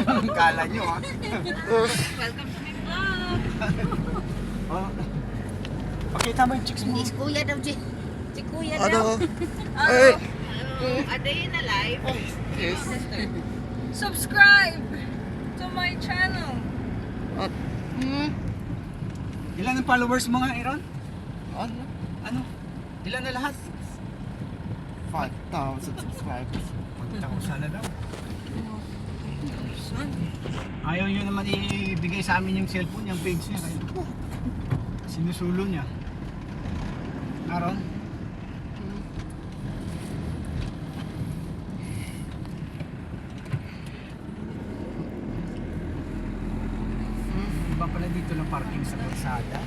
Ang kala nyo ha. Welcome to my vlog. Oh. Pakita mo yung chicks mo. Si Kuya daw, si Kuya Ano? daw. Ay! A day in a life. Yes. Subscribe to my channel. At, Ilan ang followers mo nga, Aaron? ano? Ano? Ilan na lahat? 5,000 subscribers. 1,000 na daw. Ayaw nyo naman ibigay sa amin yung cellphone, yung page niya. Kaya sinusulo niya. Aaron? Iba pala dito ng parking sa kalsada.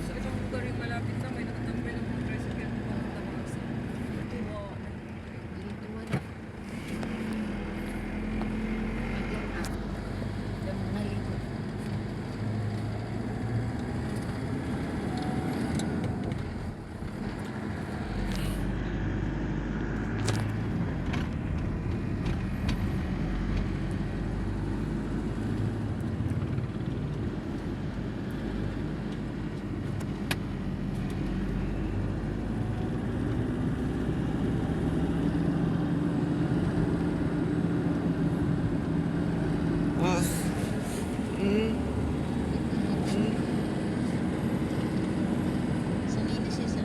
Sa ibang lugar yung malapit na may nakatambay ng mga tricycle papunta mga sa Sanay na siya sa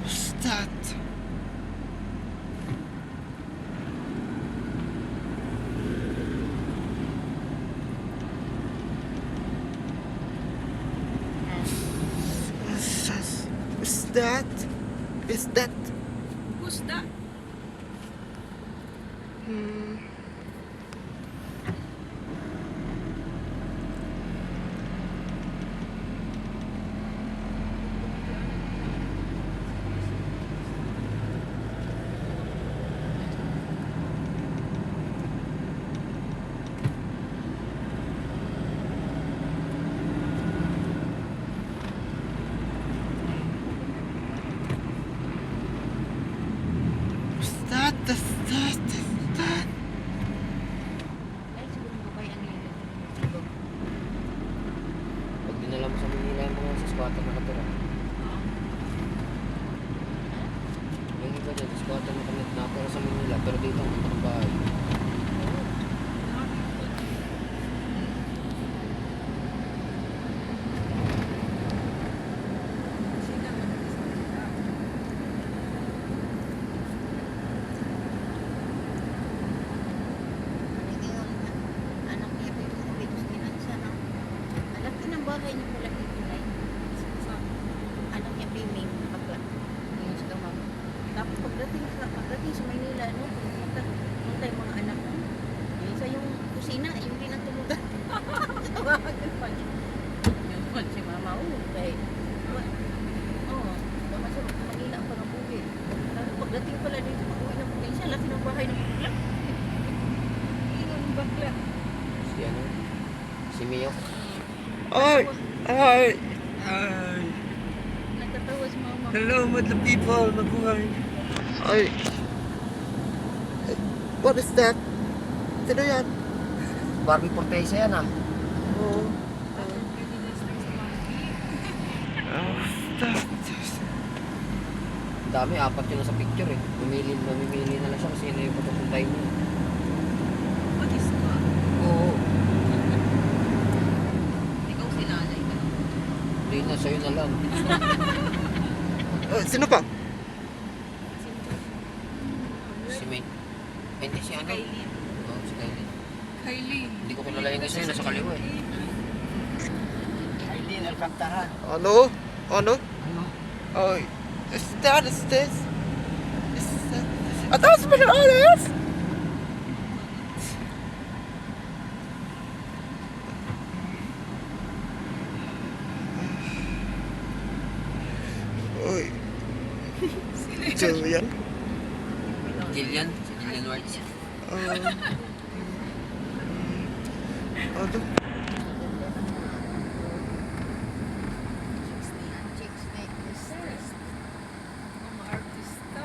What's that? What's that? Is that? Who's that? What's that? What's that? What's that? ay siguro mabay ang yun. Pag dinala mo sa Manila yung mga sa squatter nakatira. Yung iba dyan, sa squatter nakatira sa Manila, pero dito ang punta ng bahay. Anak niya pa yung Pilipinas Pinansa na. Malaki ng bahay niya pala dito na yun. Anak niya Piming, bakla. Yung sa kamam. Tapos pagdating sa Maynila, ano, pumunta yung mga anak mo. Yung sa yung kusina, yung pinatulugan. Tawagan pa niya. Yun pa si mama, dahil. Tama sa Manila ang pangabuhi. Tapos pagdating pala dito, pag-uwi ng probinsya, laki ng bahay ng bakla. Yung bakla. Si ano? Si Mio. Ay! Ay! Ay! Nagtatawa si mama. Hello, madla people! Mabuhay! Ay! What is that? Sino yan? Barbie Forteza yan ah. Oh. Ang dami, 4 yun sa picture eh. Mamimili na lang siya kasi yun yung patupuntahin niya. Mag-isma. Oo. sa'yo na lang. Sino pa? Si May. Ay, hindi si ano? Kailin. Oo, si Kylie. Kylie. Hindi ko kilala yung isa yun, nasa kaliwa eh. Aileen Alcantara. Ano? Ano? Ano? Ay, is this? I thought it was an artist! Uy. Julian? Jillian, si Jillian White. Ano? Chicks make this first. Mga artista.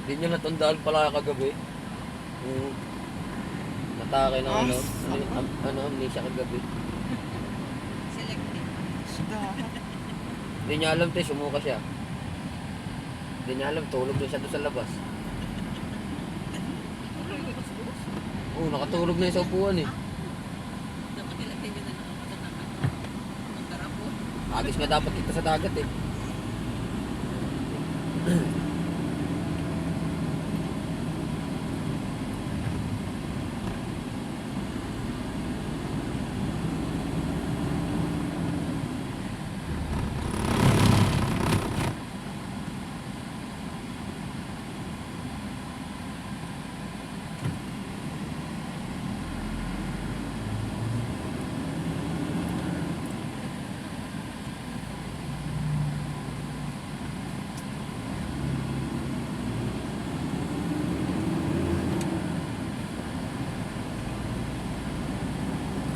Hindi nyo natandaan pala kagabi. Natake ng amnesia kagabi. Selected. Hindi niya alam, te, sumuka siya. Hindi niya alam, tulog na siya doon sa labas. Oo, nakatulog na yung sa upuan eh. Dapat nilagay nyo na nakakatakan. Ang karapo. Agis nga dapat kita sa dagat eh.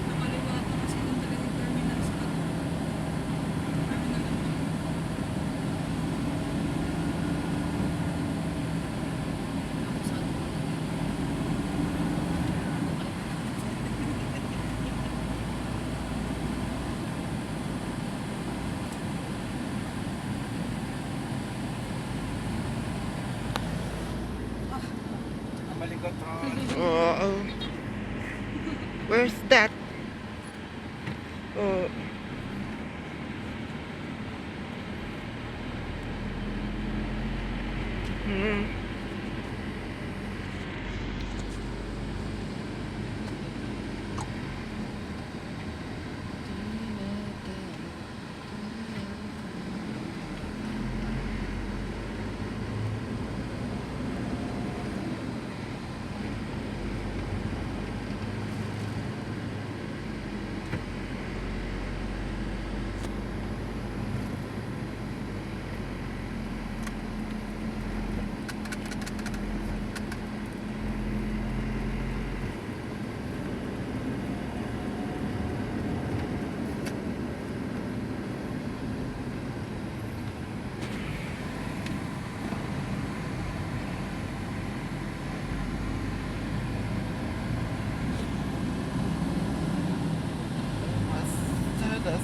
Nakaliwata kasi doon talaga yung terminal sa terminal. Malikot Ron. Where's that? Hmm. Ay,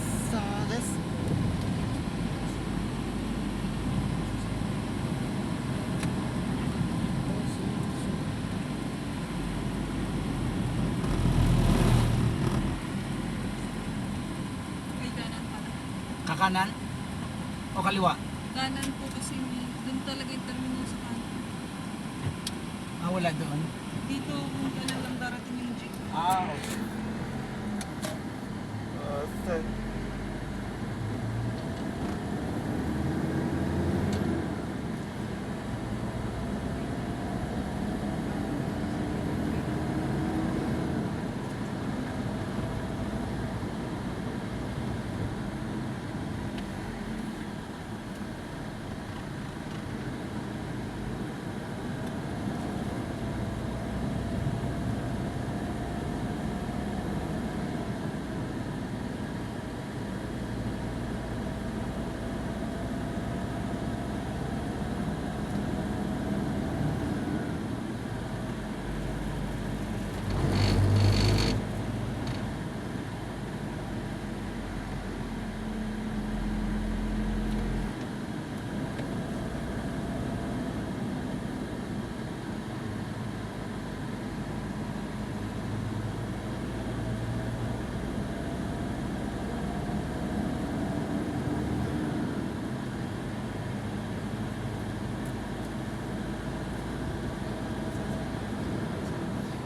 kanan pala. Kakanan o kaliwa? Kanan po kasi may Doon talaga yung terminal sa kanto. Ah, wala doon. Dito kung kailan lang darating yung jeep. Ah, okay.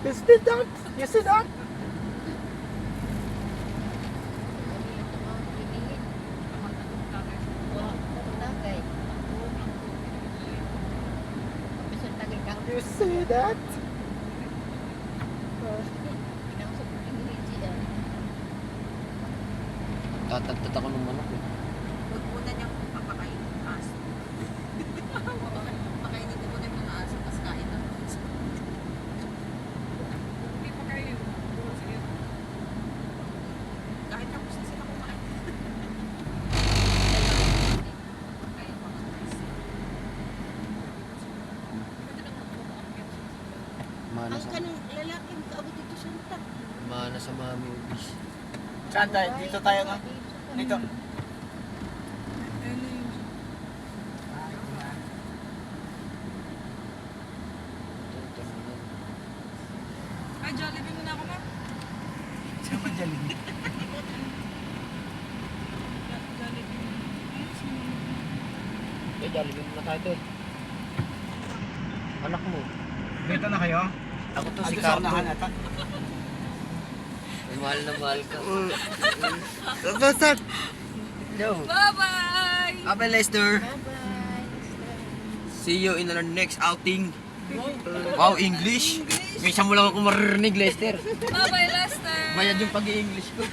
You see that? You see that? You see that? Tatagtat ako ng manok eh. Huwag muna niyang papakain ng aso. Pakainin mo muna yung mga aso, tapos kain ng aso. Hindi pa kayo. Sige. Kahit tapos na sila kumain. Kain mga aso. Mana Ang sa, kanang lalaking kaabot dito siya nita. mana sa mami ubis. Saan tayo? Dito tayo na. Dito. Ayun na yung jeep. Ay, Jollibee muna ako, ma'am. Saan ba dyan? Jollibee. Ay, Eh, Jollibee muna tayo doon. Anak mo. Dito na kayo? Ako to si Ando sa Carlo. unahan ata. Mahal na mahal ka. Basta. Yo. bye-bye! Bye, Lester. Bye-bye. See you in our next outing. Wow, English. May isa mo lang ako maririnig, Lester. Bye-bye, Lester! Bayad yung pag-i-English ko.